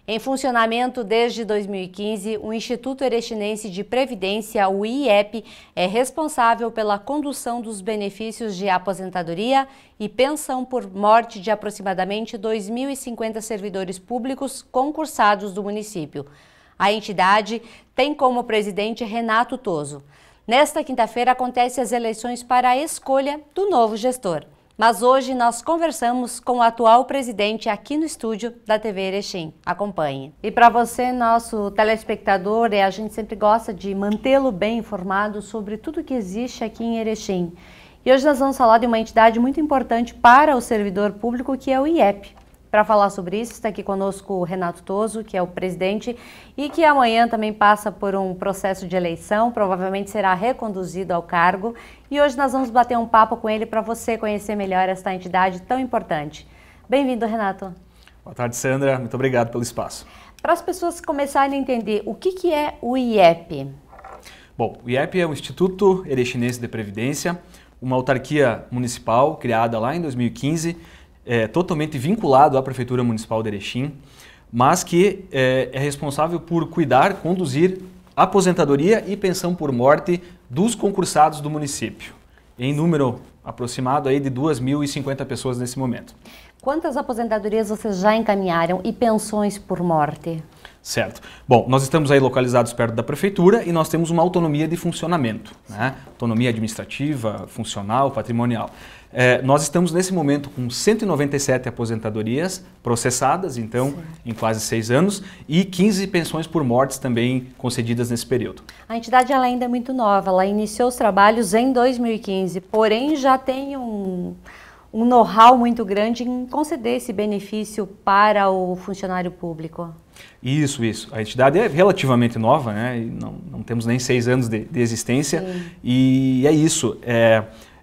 Em funcionamento desde 2015, o Instituto Erechinense de Previdência, o IEP, é responsável pela condução dos benefícios de aposentadoria e pensão por morte de aproximadamente 2.050 servidores públicos concursados do município. A entidade tem como presidente Renato Toso. Nesta quinta-feira acontecem as eleições para a escolha do novo gestor. Mas hoje nós conversamos com o atual presidente aqui no estúdio da TV Erechim. Acompanhe. E para você, nosso telespectador, a gente sempre gosta de mantê-lo bem informado sobre tudo que existe aqui em Erechim. E hoje nós vamos falar de uma entidade muito importante para o servidor público, que é o IEP. Para falar sobre isso, está aqui conosco o Renato Toso, que é o presidente e que amanhã também passa por um processo de eleição, provavelmente será reconduzido ao cargo. E hoje nós vamos bater um papo com ele para você conhecer melhor esta entidade tão importante. Bem-vindo, Renato. Boa tarde, Sandra. Muito obrigado pelo espaço. Para as pessoas começarem a entender, o que é o IEP? Bom, o IEP é o Instituto Erechinense de Previdência, uma autarquia municipal criada lá em 2015, totalmente vinculado à Prefeitura Municipal de Erechim, mas que é responsável por cuidar, conduzir aposentadoria e pensão por morte dos concursados do município, em número aproximado aí de 2.050 pessoas nesse momento. Quantas aposentadorias vocês já encaminharam e pensões por morte? Certo. Bom, nós estamos aí localizados perto da Prefeitura e nós temos uma autonomia de funcionamento, né? Autonomia administrativa, funcional, patrimonial. Nós estamos nesse momento com 197 aposentadorias processadas, então, sim, em quase 6 anos, e 15 pensões por mortes também concedidas nesse período. A entidade ela ainda é muito nova, ela iniciou os trabalhos em 2015, porém já tem um know-how muito grande em conceder esse benefício para o funcionário público. Isso. A entidade é relativamente nova, né? E não temos nem 6 anos de existência. Sim. E é isso.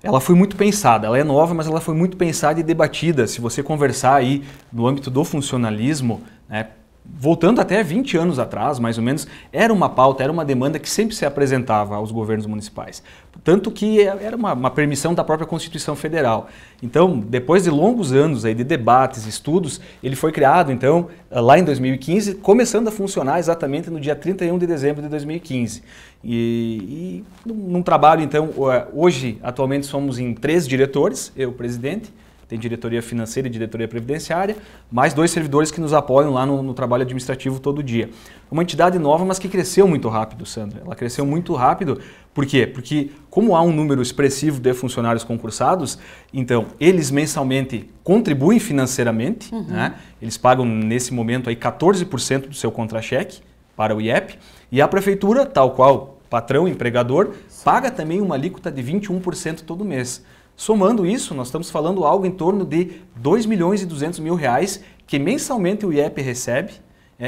Ela foi muito pensada, ela é nova, mas ela foi muito pensada e debatida. Se você conversar aí no âmbito do funcionalismo, né, voltando até 20 anos atrás, mais ou menos, era uma pauta, era uma demanda que sempre se apresentava aos governos municipais. Tanto que era uma permissão da própria Constituição Federal. Então, depois de longos anos aí de debates, estudos, ele foi criado, então, lá em 2015, começando a funcionar exatamente no dia 31 de dezembro de 2015. E num trabalho, então, hoje, atualmente, somos em 3 diretores, eu, presidente, tem diretoria financeira e diretoria previdenciária, mais 2 servidores que nos apoiam lá no trabalho administrativo todo dia. Uma entidade nova, mas que cresceu muito rápido, Sandra. Ela cresceu muito rápido, por quê? Porque como há um número expressivo de funcionários concursados, então eles mensalmente contribuem financeiramente, né? Eles pagam nesse momento aí 14% do seu contra-cheque para o IEP, e a prefeitura, tal qual patrão, empregador, paga também uma alíquota de 21% todo mês. Somando isso, nós estamos falando algo em torno de R$ 2.200.000 que mensalmente o IEP recebe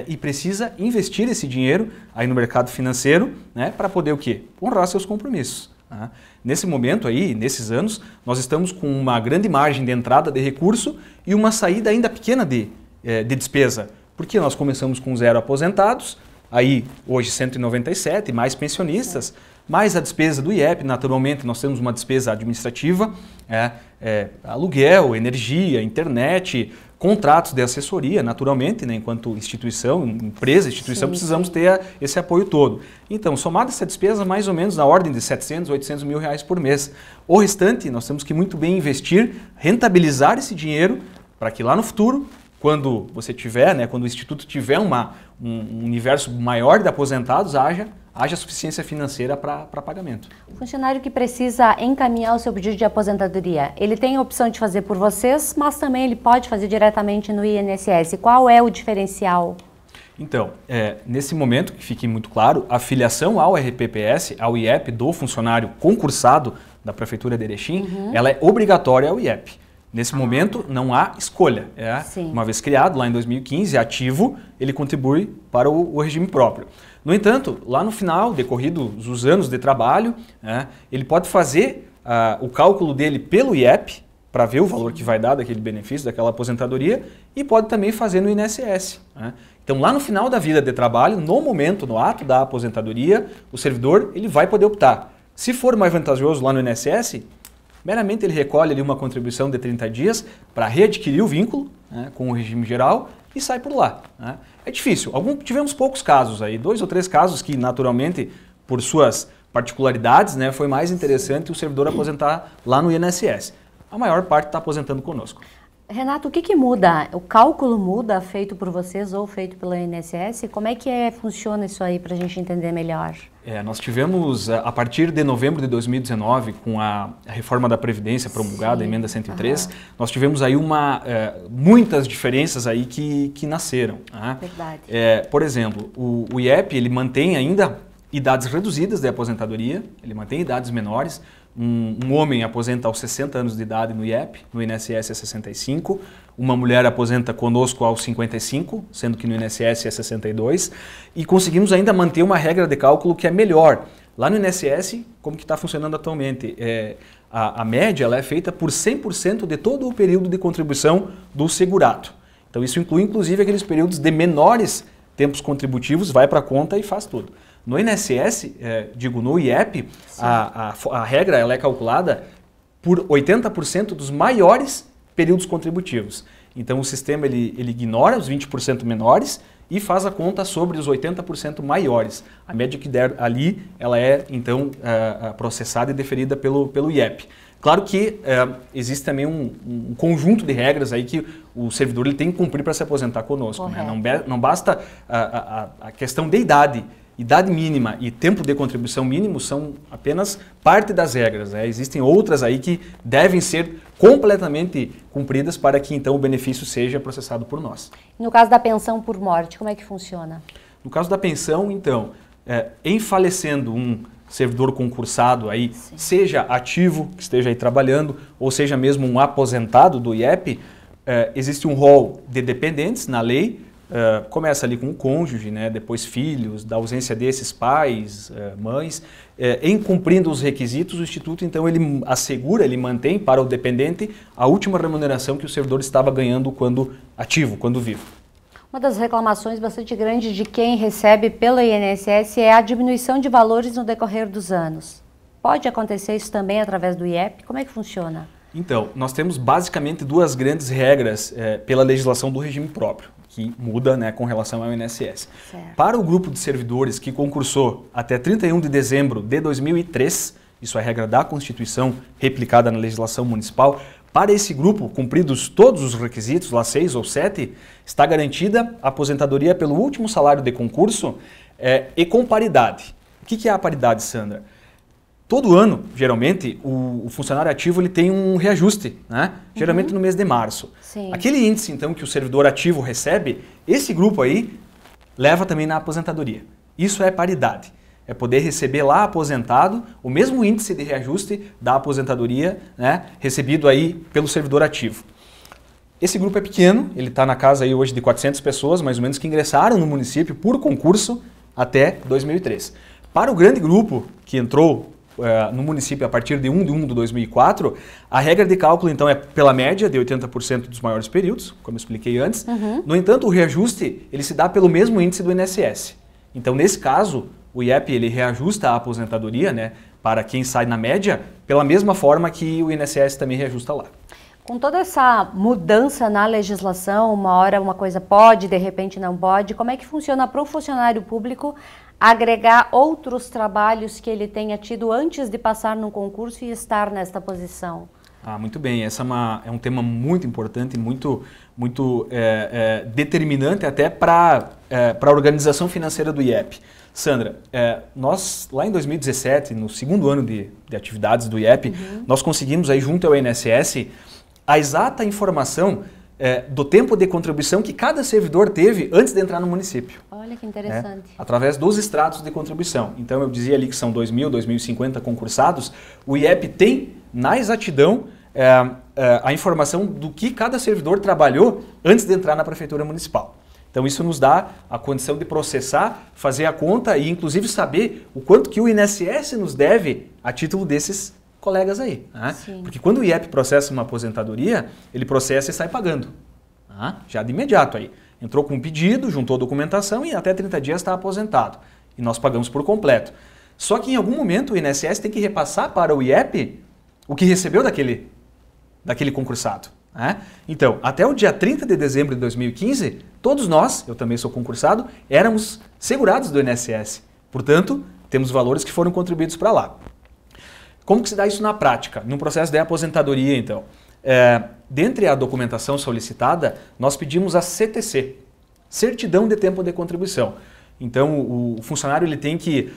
e precisa investir esse dinheiro aí no mercado financeiro, né, para poder o quê? Honrar seus compromissos. Né? Nesse momento aí, nesses anos, nós estamos com uma grande margem de entrada de recurso e uma saída ainda pequena de despesa, porque nós começamos com 0 aposentados, aí hoje 197, mais pensionistas, mais a despesa do IEP, naturalmente nós temos uma despesa administrativa, aluguel, energia, internet, contratos de assessoria, naturalmente, né, enquanto instituição, empresa, instituição, sim, precisamos ter esse apoio todo. Então, somada essa despesa, mais ou menos na ordem de 700, 800 mil reais por mês. O restante, nós temos que muito bem investir, rentabilizar esse dinheiro, para que lá no futuro, quando você tiver, né, quando o Instituto tiver um universo maior de aposentados, haja suficiência financeira para pagamento. O funcionário que precisa encaminhar o seu pedido de aposentadoria, ele tem a opção de fazer por vocês, mas também ele pode fazer diretamente no INSS. Qual é o diferencial? Então, nesse momento, que fique muito claro, a filiação ao RPPS, ao IEP do funcionário concursado da Prefeitura de Erechim, ela é obrigatória ao IEP. Nesse momento, não há escolha. Uma vez criado, lá em 2015, ativo, ele contribui para o regime próprio. No entanto, lá no final, decorridos os anos de trabalho, ele pode fazer o cálculo dele pelo IEP, para ver o valor que vai dar daquele benefício, daquela aposentadoria, e pode também fazer no INSS. Então, lá no final da vida de trabalho, no momento, no ato da aposentadoria, o servidor ele vai poder optar. Se for mais vantajoso lá no INSS, meramente ele recolhe ali uma contribuição de 30 dias para readquirir o vínculo com o regime geral e sai por lá, né? É difícil. Tivemos poucos casos aí, 2 ou 3 casos que naturalmente, por suas particularidades, né, foi mais interessante o servidor aposentar lá no INSS. A maior parte está aposentando conosco. Renato, o que muda? O cálculo muda feito por vocês ou feito pela INSS? Como é que funciona isso aí para a gente entender melhor? Nós tivemos, a partir de novembro de 2019, com a reforma da Previdência promulgada, a emenda 103, nós tivemos aí muitas diferenças aí que nasceram. Né? Verdade. Por exemplo, o IEP ele mantém ainda idades reduzidas de aposentadoria, ele mantém idades menores. Um homem aposenta aos 60 anos de idade no IEP, no INSS é 65. Uma mulher aposenta conosco aos 55, sendo que no INSS é 62. E conseguimos ainda manter uma regra de cálculo que é melhor. Lá no INSS, como que está funcionando atualmente? A média ela é feita por 100% de todo o período de contribuição do segurado. Então isso inclui inclusive aqueles períodos de menores tempos contributivos, vai para a conta e faz tudo. No INSS, no IEP, a regra ela é calculada por 80% dos maiores períodos contributivos. Então o sistema ele ignora os 20% menores e faz a conta sobre os 80% maiores. A média que der ali, ela é então processada e deferida pelo IEP. Claro que existe também um conjunto de regras aí que o servidor ele tem que cumprir para se aposentar conosco. Né? Não basta a questão de idade. Idade mínima e tempo de contribuição mínimo são apenas parte das regras. Né? Existem outras aí que devem ser completamente cumpridas para que então o benefício seja processado por nós. No caso da pensão por morte, como é que funciona? No caso da pensão, então, em falecendo um servidor concursado aí, seja ativo, que esteja aí trabalhando, ou seja mesmo um aposentado do IEP, existe um rol de dependentes na lei. Começa ali com o cônjuge, né? Depois filhos, da ausência desses pais, mães. Em cumprindo os requisitos, o Instituto então ele assegura, ele mantém para o dependente a última remuneração que o servidor estava ganhando quando ativo, quando vivo. Uma das reclamações bastante grandes de quem recebe pela INSS é a diminuição de valores no decorrer dos anos. Pode acontecer isso também através do IEP? Como é que funciona? Então, nós temos basicamente 2 grandes regras pela legislação do regime próprio, que muda, né, com relação ao INSS. Certo. Para o grupo de servidores que concursou até 31 de dezembro de 2003, isso é a regra da Constituição replicada na legislação municipal, para esse grupo, cumpridos todos os requisitos, lá 6 ou 7, está garantida a aposentadoria pelo último salário de concurso e com paridade. O que é a paridade, Sandra? Todo ano, geralmente, o funcionário ativo ele tem um reajuste, né? Geralmente no mês de março. Sim. Aquele índice, então, que o servidor ativo recebe, esse grupo aí leva também na aposentadoria. Isso é paridade. É poder receber lá aposentado o mesmo índice de reajuste da aposentadoria, né, recebido aí pelo servidor ativo. Esse grupo é pequeno, ele está na casa aí hoje de 400 pessoas, mais ou menos, que ingressaram no município por concurso até 2003. Para o grande grupo que entrou no município a partir de 1 de 1 de 2004, a regra de cálculo então é pela média de 80% dos maiores períodos, como eu expliquei antes. No entanto, o reajuste ele se dá pelo mesmo índice do INSS. Então, nesse caso, o IEP ele reajusta a aposentadoria, né, para quem sai na média, pela mesma forma que o INSS também reajusta lá. Com toda essa mudança na legislação, uma hora uma coisa pode, de repente não pode, como é que funciona para o funcionário público agregar outros trabalhos que ele tenha tido antes de passar num concurso e estar nesta posição? Muito bem, essa é um tema muito importante, muito determinante até para a organização financeira do IEP. Sandra, nós lá em 2017, no segundo ano de atividades do IEP, nós conseguimos aí junto ao INSS a exata informação do tempo de contribuição que cada servidor teve antes de entrar no município. Olha que interessante. Através dos extratos de contribuição. Então eu dizia ali que são 2.000, 2.050 concursados, o IEP tem na exatidão a informação do que cada servidor trabalhou antes de entrar na Prefeitura Municipal. Então isso nos dá a condição de processar, fazer a conta e inclusive saber o quanto que o INSS nos deve a título desses colegas aí. Né? Porque quando o IEP processa uma aposentadoria, ele processa e sai pagando. Já de imediato aí. Entrou com um pedido, juntou a documentação e até 30 dias está aposentado. E nós pagamos por completo. Só que em algum momento o INSS tem que repassar para o IEP o que recebeu daquele concursado. né? Então, até o dia 30 de dezembro de 2015, todos nós, eu também sou concursado, éramos segurados do INSS. Portanto, temos valores que foram contribuídos para lá. Como que se dá isso na prática? Num processo de aposentadoria, então. Dentre a documentação solicitada, nós pedimos a CTC, Certidão de Tempo de Contribuição. Então, o funcionário ele tem que...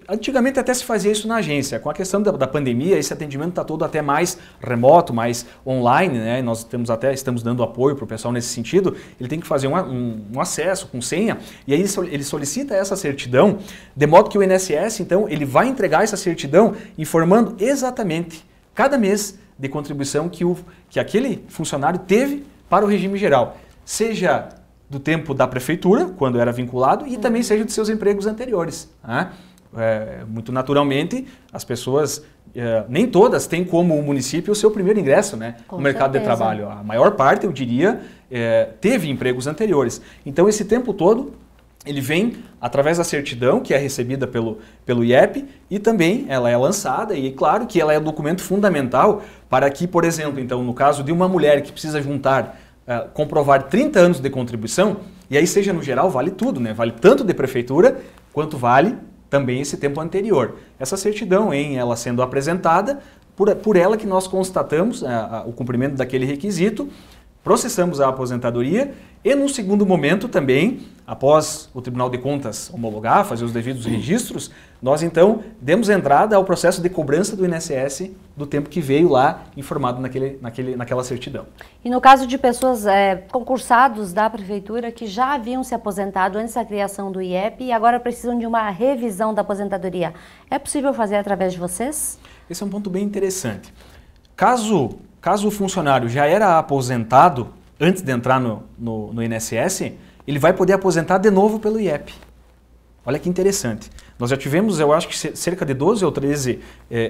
antigamente até se fazia isso na agência. Com a questão da pandemia, esse atendimento está todo até mais remoto, mais online, né? Nós estamos dando apoio para o pessoal nesse sentido. Ele tem que fazer um acesso com senha e aí ele solicita essa certidão, de modo que o INSS, então, ele vai entregar essa certidão informando exatamente cada mês de contribuição que aquele funcionário teve para o regime geral. Seja do tempo da prefeitura, quando era vinculado, e também seja dos seus empregos anteriores, né? Muito naturalmente, as pessoas, nem todas têm como o município o seu primeiro ingresso, né, no mercado de trabalho. A maior parte, eu diria, teve empregos anteriores. Então, esse tempo todo, ele vem através da certidão, que é recebida pelo IEP, e também ela é lançada, e claro que ela é um documento fundamental para que, por exemplo, então, no caso de uma mulher que precisa juntar, comprovar 30 anos de contribuição, e aí seja no geral, vale tudo, né? Vale tanto de prefeitura, quanto vale também esse tempo anterior. Essa certidão, ela sendo apresentada, por ela que nós constatamos o cumprimento daquele requisito, processamos a aposentadoria e, no segundo momento também, após o Tribunal de Contas homologar, fazer os devidos registros, nós então demos entrada ao processo de cobrança do INSS do tempo que veio lá informado naquela certidão. E no caso de pessoas concursados da Prefeitura que já haviam se aposentado antes da criação do IEP e agora precisam de uma revisão da aposentadoria, é possível fazer através de vocês? Esse é um ponto bem interessante. Caso o funcionário já era aposentado antes de entrar no INSS, ele vai poder aposentar de novo pelo IEP. Olha que interessante. Nós já tivemos, eu acho que cerca de 12 ou 13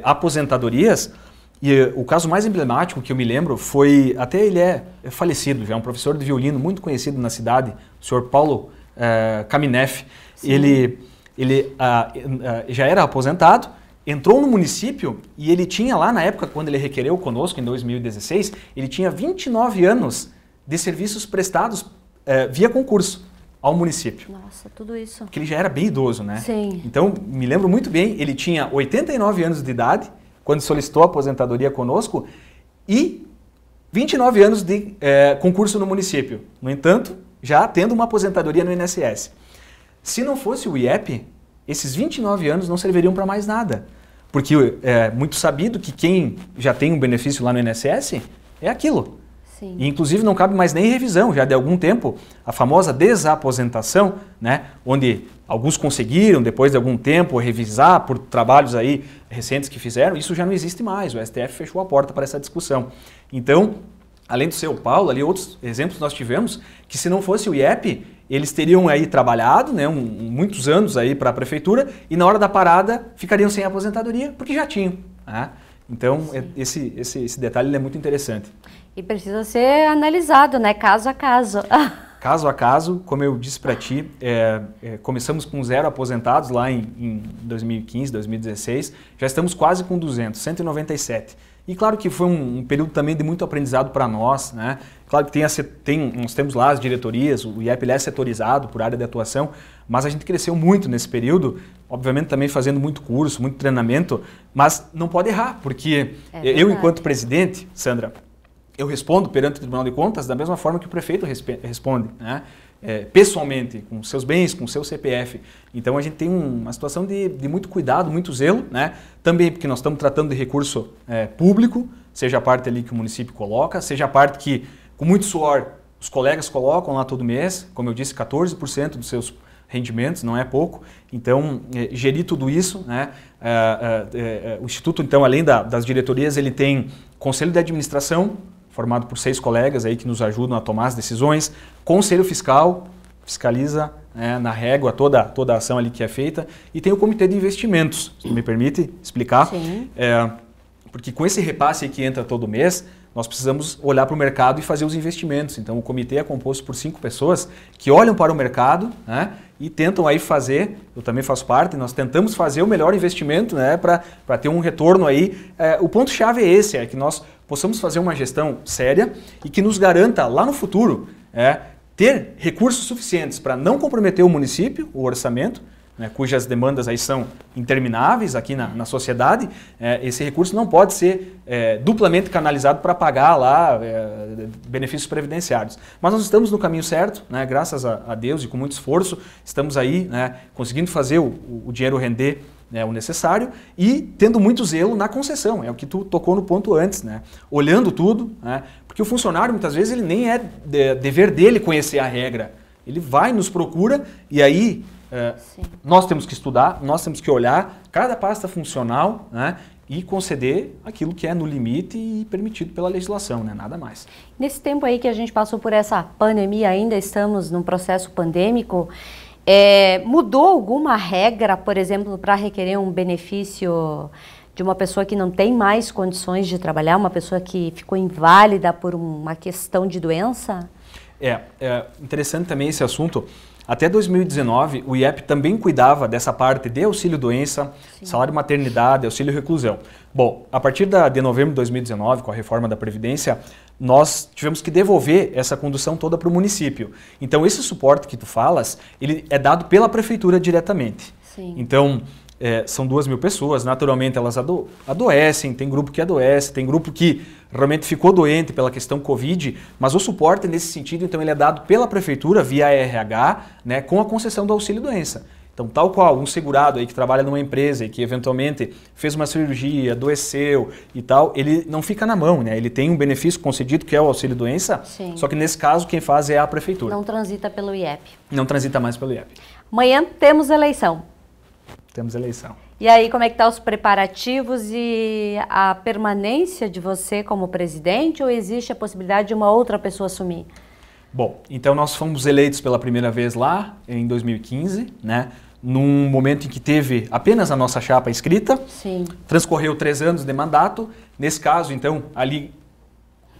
aposentadorias, e o caso mais emblemático que eu me lembro foi, até ele é falecido já, um professor de violino muito conhecido na cidade, o senhor Paulo Kameneff. Ele já era aposentado, entrou no município e ele tinha lá na época, quando ele requereu conosco, em 2016, ele tinha 29 anos de serviços prestados via concurso ao município. Nossa, tudo isso. Porque ele já era bem idoso, né? Sim. Então, me lembro muito bem, ele tinha 89 anos de idade, quando solicitou a aposentadoria conosco, e 29 anos de concurso no município. No entanto, já tendo uma aposentadoria no INSS. Se não fosse o IEP, esses 29 anos não serviriam para mais nada. Porque é muito sabido que quem já tem um benefício lá no INSS é aquilo. Sim. E, inclusive, não cabe mais nem revisão, já de algum tempo, a famosa desaposentação, né, onde alguns conseguiram, depois de algum tempo, revisar por trabalhos aí recentes que fizeram, isso já não existe mais, o STF fechou a porta para essa discussão. Então, além do seu Paulo, ali outros exemplos nós tivemos, que se não fosse o IEP, eles teriam aí trabalhado, né, muitos anos aí para a prefeitura, e na hora da parada ficariam sem aposentadoria, porque já tinham, né? Então, esse detalhe ele é muito interessante. E precisa ser analisado, né? Caso a caso. Caso a caso, como eu disse para ti, começamos com 0 aposentados lá em 2015, 2016, já estamos quase com 200, 197. E claro que foi um período também de muito aprendizado para nós, né? Claro que nós temos lá as diretorias, o IEP é setorizado por área de atuação, mas a gente cresceu muito nesse período, obviamente também fazendo muito curso, muito treinamento, mas não pode errar, porque eu, enquanto presidente, Sandra, eu respondo perante o Tribunal de Contas da mesma forma que o prefeito responde, né? Pessoalmente, com seus bens, com seu CPF. Então a gente tem uma situação de muito cuidado, muito zelo, né? Também porque nós estamos tratando de recurso público, seja a parte ali que o município coloca, seja a parte que, com muito suor, os colegas colocam lá todo mês, como eu disse, 14% dos seus rendimentos, não é pouco. Então, gerir tudo isso, né? O Instituto, então, além das diretorias, ele tem conselho de administração, formado por 6 colegas aí que nos ajudam a tomar as decisões, conselho fiscal, fiscaliza, né, na régua toda a ação ali que é feita, e tem o comitê de investimentos, se me permite explicar. Sim. Porque com esse repasse que entra todo mês, nós precisamos olhar para o mercado e fazer os investimentos. Então o comitê é composto por 5 pessoas que olham para o mercado, né, e tentam aí fazer, eu também faço parte, nós tentamos fazer o melhor investimento, né, para ter um retorno aí. O ponto-chave é esse, é que nós possamos fazer uma gestão séria e que nos garanta lá no futuro ter recursos suficientes para não comprometer o município, o orçamento, né, cujas demandas aí são intermináveis aqui na sociedade. Esse recurso não pode ser duplamente canalizado para pagar lá benefícios previdenciários. Mas nós estamos no caminho certo, né, graças a Deus e com muito esforço, estamos aí, né, conseguindo fazer o dinheiro render, né, o necessário e tendo muito zelo na concessão, é o que tu tocou no ponto antes, né, olhando tudo, né, porque o funcionário muitas vezes ele nem dever dele conhecer a regra, ele vai, nos procura e aí nós temos que estudar, nós temos que olhar cada pasta funcional, né, e conceder aquilo que é no limite e permitido pela legislação, né, nada mais. Nesse tempo aí que a gente passou por essa pandemia, ainda estamos num processo pandêmico, mudou alguma regra, por exemplo, para requerer um benefício de uma pessoa que não tem mais condições de trabalhar, uma pessoa que ficou inválida por uma questão de doença? É interessante também esse assunto. Até 2019, o IEP também cuidava dessa parte de auxílio-doença, salário maternidade, auxílio-reclusão. Bom, a partir de novembro de 2019, com a reforma da Previdência, nós tivemos que devolver essa condução toda para o município. Então, esse suporte que tu falas, ele é dado pela prefeitura diretamente. Sim. Então, são 2.000 pessoas, naturalmente elas adoecem, tem grupo que adoece, tem grupo que realmente ficou doente pela questão Covid, mas o suporte nesse sentido, então, ele é dado pela prefeitura via RH, né, com a concessão do auxílio-doença. Então, tal qual um segurado aí que trabalha numa empresa e que eventualmente fez uma cirurgia, adoeceu e tal, ele não fica na mão, né? Ele tem um benefício concedido que é o auxílio-doença, só que nesse caso quem faz é a prefeitura. Não transita pelo IEP. Não transita mais pelo IEP. Amanhã temos eleição. Temos eleição. E aí, como é que estão os preparativos e a permanência de você como presidente ou existe a possibilidade de uma outra pessoa assumir? Bom, então nós fomos eleitos pela primeira vez lá em 2015, né? Num momento em que teve apenas a nossa chapa escrita. Sim. Transcorreu 3 anos de mandato. Nesse caso, então, ali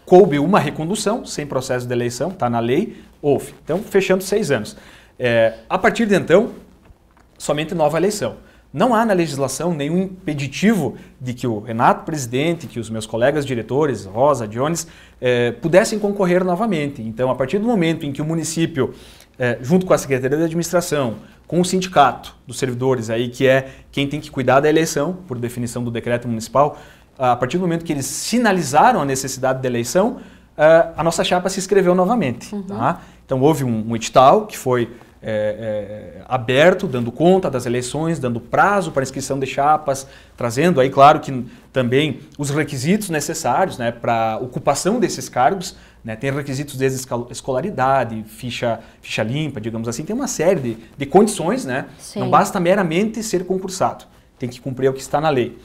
coube uma recondução, sem processo de eleição, está na lei, houve. Então, fechando 6 anos. A partir de então, somente nova eleição. Não há na legislação nenhum impeditivo de que o Renato, presidente, que os meus colegas diretores, Rosa, Jones, pudessem concorrer novamente. Então, a partir do momento em que o município, junto com a Secretaria de Administração, com o sindicato dos servidores, aí, que é quem tem que cuidar da eleição, por definição do decreto municipal, a partir do momento que eles sinalizaram a necessidade da eleição, a nossa chapa se inscreveu novamente. Uhum. Tá? Então, houve um edital que foi aberto, dando conta das eleições, dando prazo para inscrição de chapas, trazendo aí, claro, que também os requisitos necessários, né, para ocupação desses cargos, né, tem requisitos desde escolaridade, ficha limpa, digamos assim, tem uma série de condições, né? Não basta meramente ser concursado, tem que cumprir o que está na lei.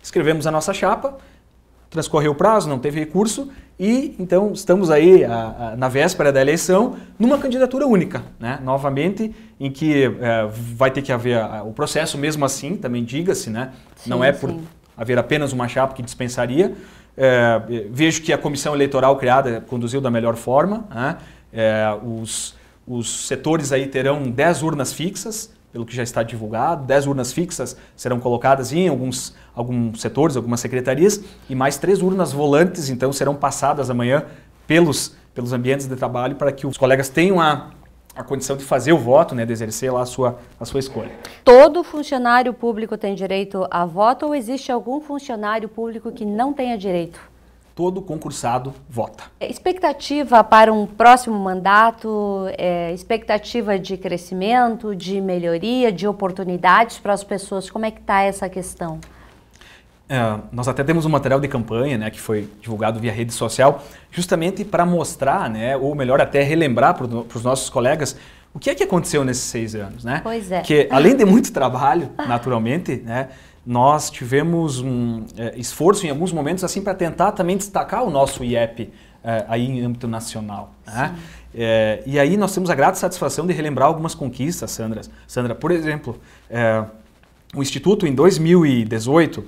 Escrevemos a nossa chapa, transcorreu o prazo, não teve recurso e então estamos aí na véspera da eleição numa candidatura única, né? Novamente, em que vai ter que haver o processo mesmo assim, também diga-se, né? Sim, não é por haver apenas uma chapa que dispensaria. Vejo que a comissão eleitoral criada conduziu da melhor forma, né? Os setores aí terão 10 urnas fixas, pelo que já está divulgado, 10 urnas fixas serão colocadas em alguns setores, algumas secretarias, e mais 3 urnas volantes, então, serão passadas amanhã pelos ambientes de trabalho para que os colegas tenham a condição de fazer o voto, né, de exercer lá a sua escolha. Todo funcionário público tem direito a voto ou existe algum funcionário público que não tenha direito? Todo concursado vota. Expectativa para um próximo mandato, expectativa de crescimento, de melhoria, de oportunidades para as pessoas, como é que está essa questão? Nós até temos um material de campanha, né, que foi divulgado via rede social, justamente para mostrar, né, ou melhor até relembrar para os nossos colegas o que é que aconteceu nesses 6 anos, né? Pois é. Porque além de muito trabalho, naturalmente, né, nós tivemos um esforço em alguns momentos assim para tentar também destacar o nosso IEP aí em âmbito nacional, né? E aí nós temos a grata satisfação de relembrar algumas conquistas, Sandra. Por exemplo, o Instituto em 2018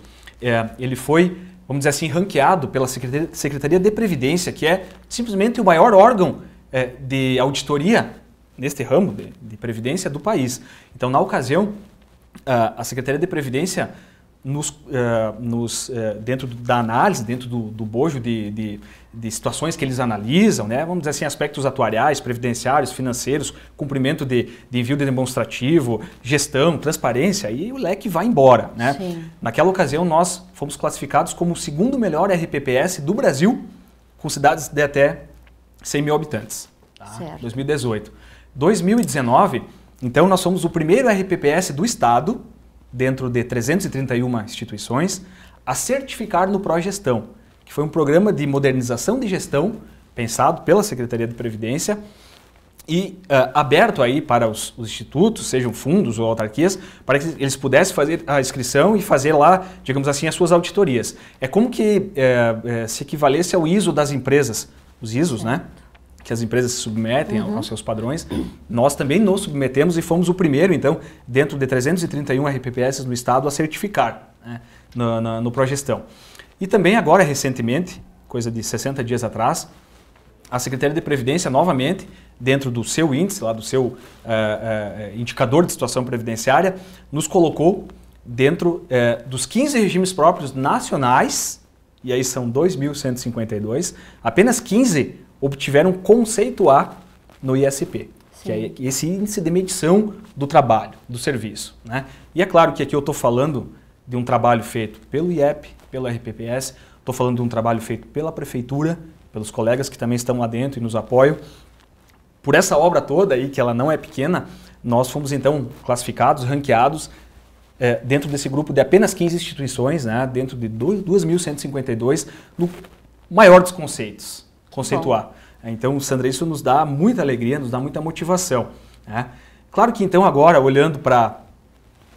ele foi, vamos dizer assim, ranqueado pela Secretaria de Previdência, que é simplesmente o maior órgão de auditoria neste ramo de Previdência do país. Então, na ocasião, a Secretaria de Previdência dentro da análise, dentro do bojo de situações que eles analisam, né? Vamos dizer assim, aspectos atuariais, previdenciários, financeiros, cumprimento de envio de demonstrativo, gestão, transparência, e o leque vai embora, né? Sim. Naquela ocasião, nós fomos classificados como o segundo melhor RPPS do Brasil, com cidades de até 100 mil habitantes. Tá? 2018. 2019, então, nós somos o primeiro RPPS do Estado, dentro de 331 instituições, a certificar no Progestão, que foi um programa de modernização de gestão pensado pela Secretaria de Previdência e aberto aí para os institutos, sejam fundos ou autarquias, para que eles pudessem fazer a inscrição e fazer lá, digamos assim, as suas auditorias. É como que se equivalesse ao ISO das empresas, os ISOs, né? Que as empresas se submetem aos seus padrões. Nós também nos submetemos e fomos o primeiro, então, dentro de 331 RPPS no Estado, a certificar, né, no Progestão. E também agora, recentemente, coisa de 60 dias atrás, a Secretaria de Previdência, novamente, dentro do seu índice, lá do seu indicador de situação previdenciária, nos colocou dentro dos 15 regimes próprios nacionais, e aí são 2.152, apenas 15 obtiveram conceito A no ISP, que é esse índice de medição do trabalho, do serviço, né? E é claro que aqui eu estou falando de um trabalho feito pelo IEP, pelo RPPS, estou falando de um trabalho feito pela Prefeitura, pelos colegas que também estão lá dentro e nos apoiam. Por essa obra toda aí, que ela não é pequena, nós fomos então classificados, ranqueados, dentro desse grupo de apenas 15 instituições, né? Dentro de 2.152, no maior dos conceitos. Conceito A. Então, Sandra, isso nos dá muita alegria, nos dá muita motivação, né? Claro que então agora, olhando para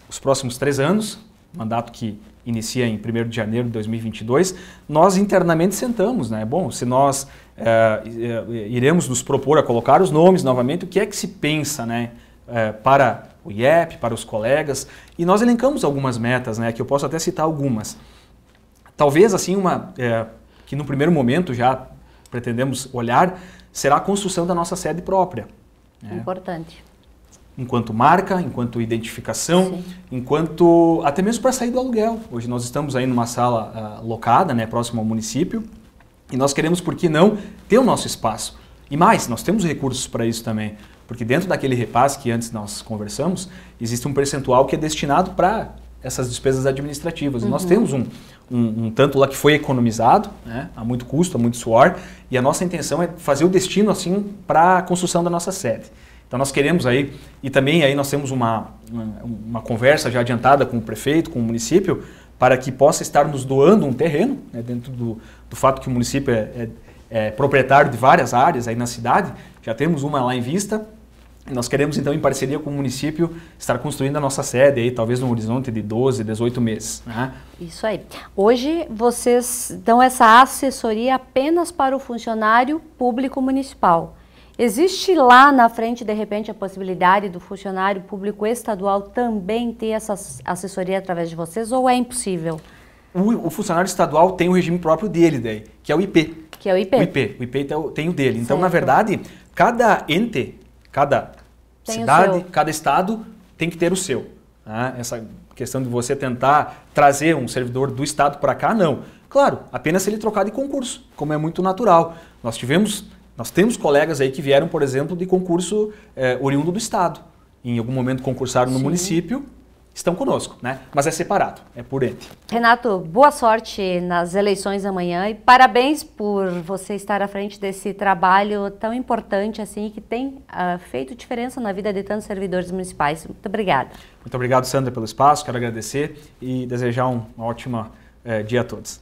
os próximos 3 anos, mandato que inicia em 1º de janeiro de 2022, nós internamente sentamos, né? Bom, se nós iremos nos propor a colocar os nomes novamente, o que é que se pensa, né? Para o IEP, para os colegas, e nós elencamos algumas metas, né? Que eu posso até citar algumas. Talvez assim que no primeiro momento já pretendemos olhar, será a construção da nossa sede própria. Né? Importante. Enquanto marca, enquanto identificação, enquanto até mesmo para sair do aluguel. Hoje nós estamos aí numa sala locada, né, próximo ao município, e nós queremos, por que não, ter o nosso espaço. E mais, nós temos recursos para isso também, porque dentro daquele repasse que antes nós conversamos, existe um percentual que é destinado para essas despesas administrativas. E nós temos um tanto lá que foi economizado, né, a muito custo, a muito suor, e a nossa intenção é fazer o destino assim para a construção da nossa sede. Então nós queremos aí, e também aí nós temos uma conversa já adiantada com o prefeito, com o município, para que possa estar nos doando um terreno, né, dentro do fato que o município é proprietário de várias áreas aí na cidade, já temos uma lá em vista. Nós queremos, então, em parceria com o município, estar construindo a nossa sede, aí, talvez num horizonte de 12, 18 meses. Né? Isso aí. Hoje, vocês dão essa assessoria apenas para o funcionário público municipal. Existe lá na frente, de repente, a possibilidade do funcionário público estadual também ter essa assessoria através de vocês, ou é impossível? O funcionário estadual tem o regime próprio dele, daí, que é o IP. Que é o IP? O IP tem o dele. Então, na verdade, cada ente, cada cidade, cada estado tem que ter o seu. Né? Essa questão de você tentar trazer um servidor do estado para cá, não. Claro, apenas se ele trocar de concurso, como é muito natural. Nós temos colegas aí que vieram, por exemplo, de concurso oriundo do estado. Em algum momento concursaram no município, estão conosco, né? Mas é separado, é por ente. Renato, boa sorte nas eleições amanhã e parabéns por você estar à frente desse trabalho tão importante assim, que tem feito diferença na vida de tantos servidores municipais. Muito obrigada. Muito obrigado, Sandra, pelo espaço, quero agradecer e desejar um ótimo dia a todos.